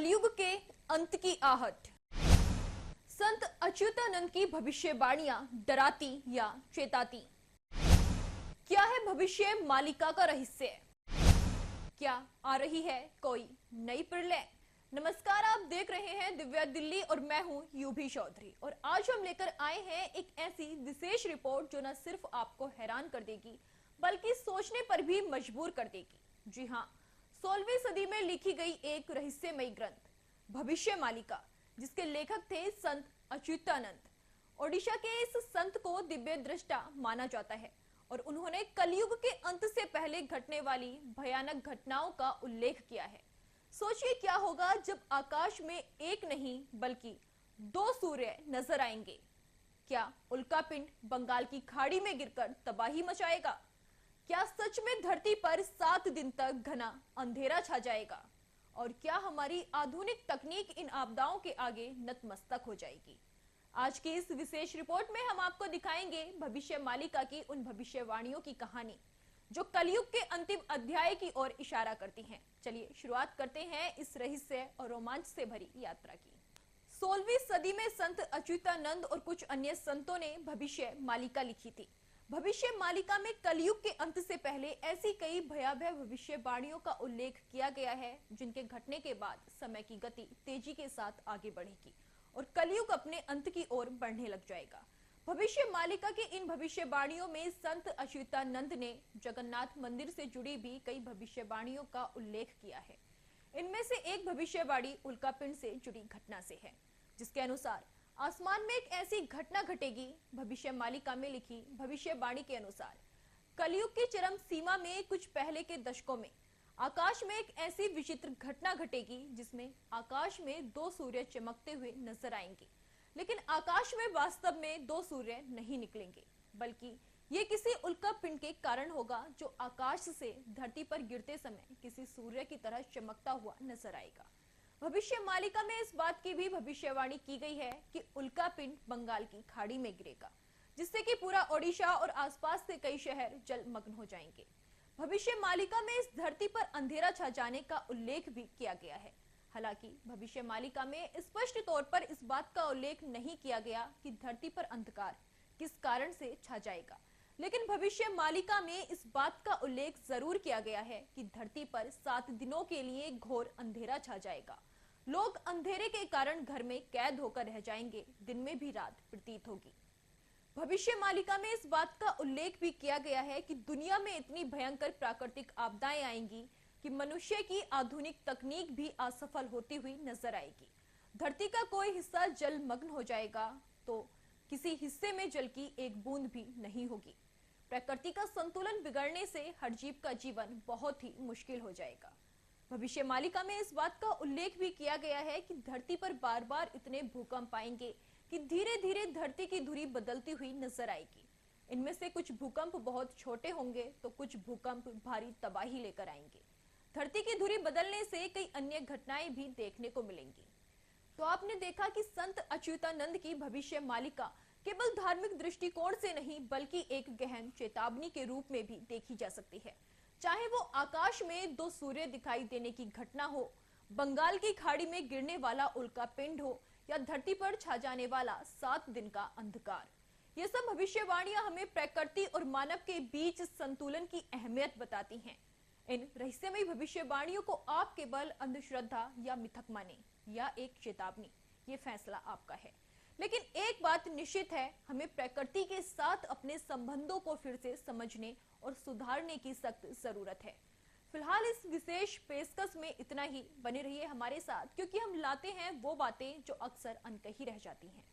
कलयुग के अंत की आहट। संत अच्युतानंद की भविष्यवाणियां डराती या चेताती। क्या है भविष्य मालिका का रहस्य? क्या आ रही है कोई नई प्रलय? नमस्कार, आप देख रहे हैं दिव्या दिल्ली और मैं हूं यूभी चौधरी। और आज हम लेकर आए हैं एक ऐसी विशेष रिपोर्ट जो न सिर्फ आपको हैरान कर देगी बल्कि सोचने पर भी मजबूर कर देगी। जी हाँ, 16वीं सदी में लिखी गई एक रहस्यमयी ग्रंथ भविष्य मालिका, जिसके लेखक थे संत अच्युतानंद। ओडिशा के इस संत को दिव्य दृष्टा माना जाता है और उन्होंने कलयुग के अंत से पहले घटने वाली भयानक घटनाओं का उल्लेख किया है। सोचिए क्या होगा जब आकाश में एक नहीं बल्कि 2 सूर्य नजर आएंगे। क्या उल्कापिंड बंगाल की खाड़ी में गिरकर तबाही मचाएगा? क्या सच में धरती पर 7 दिन तक घना अंधेरा छा जाएगा? और क्या हमारी आधुनिक तकनीक इन आपदाओं के आगे नतमस्तक हो जाएगी? आज की इस विशेष रिपोर्ट में हम आपको दिखाएंगे भविष्य मालिका की उन भविष्यवाणियों की कहानी जो कलयुग के अंतिम अध्याय की ओर इशारा करती हैं। चलिए शुरुआत करते हैं इस रहस्य और रोमांच से भरी यात्रा की। 16वीं सदी में संत अच्युतानंद और कुछ अन्य संतों ने भविष्य मालिका लिखी थी। भविष्य मालिका में कलयुग के अंत से पहले ऐसी कई भयावह भविष्यवाणियों का उल्लेख किया गया है जिनके घटने के बाद समय की गति तेजी के साथ आगे बढ़ेगी और कलयुग अपने अंत की ओर बढ़ने लग जाएगा। भविष्य मालिका की इन भविष्यवाणियों में संत अच्युतानंद ने जगन्नाथ मंदिर से जुड़ी भी कई भविष्यवाणियों का उल्लेख किया है। इनमें से एक भविष्यवाणी उल्कापिंड से जुड़ी घटना से है, जिसके अनुसार आसमान में एक ऐसी घटना घटेगी। भविष्य मालिका में लिखी भविष्यवाणी के अनुसार कलयुग की चरम सीमा में कुछ पहले के दशकों में आकाश में एक ऐसी विचित्र घटना घटेगी जिसमें आकाश में 2 सूर्य चमकते हुए नजर आएंगे, लेकिन आकाश में वास्तव में 2 सूर्य नहीं निकलेंगे, बल्कि ये किसी उल्कापिंड के कारण होगा जो आकाश से धरती पर गिरते समय किसी सूर्य की तरह चमकता हुआ नजर आएगा। भविष्य मालिका में इस बात की भी भविष्यवाणी की गई है कि उल्कापिंड बंगाल की खाड़ी में गिरेगा, जिससे कि पूरा ओडिशा और आसपास के कई शहर जलमग्न हो जाएंगे। भविष्य मालिका में इस धरती पर अंधेरा छा जाने का उल्लेख भी किया गया है। हालांकि भविष्य मालिका में स्पष्ट तौर पर इस बात का उल्लेख नहीं किया गया कि धरती पर अंधकार किस कारण से छा जाएगा, लेकिन भविष्य मालिका में इस बात का उल्लेख जरूर किया गया है कि धरती पर 7 दिनों के लिए घोर अंधेरा छा जाएगा। लोग अंधेरे के कारण घर में कैद होकर रह जाएंगे, दिन में भी रात प्रतीत होगी। भविष्य मालिका में इस बात का उल्लेख भी किया गया है कि दुनिया में इतनी भयंकर प्राकृतिक आपदाएं आएंगी कि मनुष्य की आधुनिक तकनीक भी असफल होती हुई नजर आएगी। धरती का कोई हिस्सा जलमग्न हो जाएगा तो किसी हिस्से में जल की एक बूंद भी नहीं होगी। प्रकृति का संतुलन बिगड़ने से हर जीव का जीवन बहुत ही मुश्किल हो जाएगा। भविष्य मालिका में इस बात का उल्लेख भी किया गया है कि धरती पर बार बार इतने भूकंप आएंगे कि धीरे धीरे धरती की धुरी बदलती हुई नजर आएगी। इनमें से कुछ भूकंप बहुत छोटे होंगे तो कुछ भूकंप भारी तबाही लेकर आएंगे। धरती की धुरी बदलने से कई अन्य घटनाएं भी देखने को मिलेंगी। तो आपने देखा कि संत अच्युतानंद की भविष्य मालिका केवल धार्मिक दृष्टिकोण से नहीं बल्कि एक गहन चेतावनी के रूप में भी देखी जा सकती है। चाहे वो आकाश में 2 सूर्य दिखाई देने की घटना हो, बंगाल की खाड़ी में गिरने वाला उल्कापिंड हो या धरती पर छा जाने वाला 7 दिन का अंधकार, ये सब भविष्यवाणियां हमें प्रकृति और मानव के बीच संतुलन की अहमियत बताती हैं। इन रहस्यमयी भविष्यवाणियों को आप केवल अंधश्रद्धा या मिथक माने या एक चेतावनी, ये फैसला आपका है। लेकिन एक बात निश्चित है, हमें प्रकृति के साथ अपने संबंधों को फिर से समझने और सुधारने की सख्त जरूरत है। फिलहाल इस विशेष पेशकश में इतना ही। बने रहिए हमारे साथ, क्योंकि हम लाते हैं वो बातें जो अक्सर अनकही रह जाती हैं।